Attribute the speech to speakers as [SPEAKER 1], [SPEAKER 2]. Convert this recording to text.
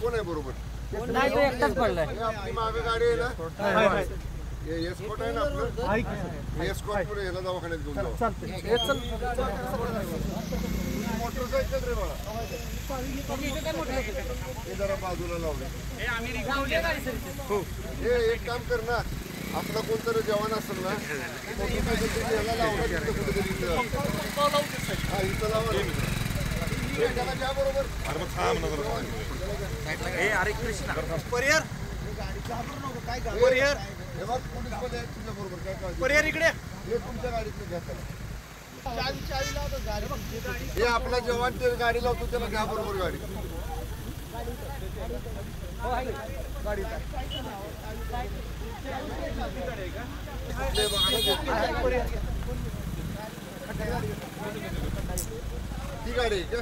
[SPEAKER 1] कोण आहे बरोबर?
[SPEAKER 2] नाही, तो एकटाच पडलाय.
[SPEAKER 1] आपली मागे गाडी आहे ना, एस्कॉट आहे ना आपलं, एस्कॉट पुढे याला दवाखान्यात घेऊन जाऊ. मोटरसायकल रे बाळा, हे जरा बाजूला लावलं. हे एक काम कर ना, आपला कोणतरी जवान असेल ना, मोटरसायकल याला लावलं कुठेतरी इथं लावा. त्याला घ्या बरोबर.
[SPEAKER 3] अरे कृष्णा परियर
[SPEAKER 1] परियर हे बघ, पोलीस मध्ये आहेत तुझ्या बरोबर, काय काळजी.
[SPEAKER 3] परियर इकडे
[SPEAKER 1] हे तुमच्या गाडीतलं घ्या त्याला. हे आपला जवान ते गाडी लावतो, त्याला घ्या बरोबर गाडी. ती गाडी आहे का?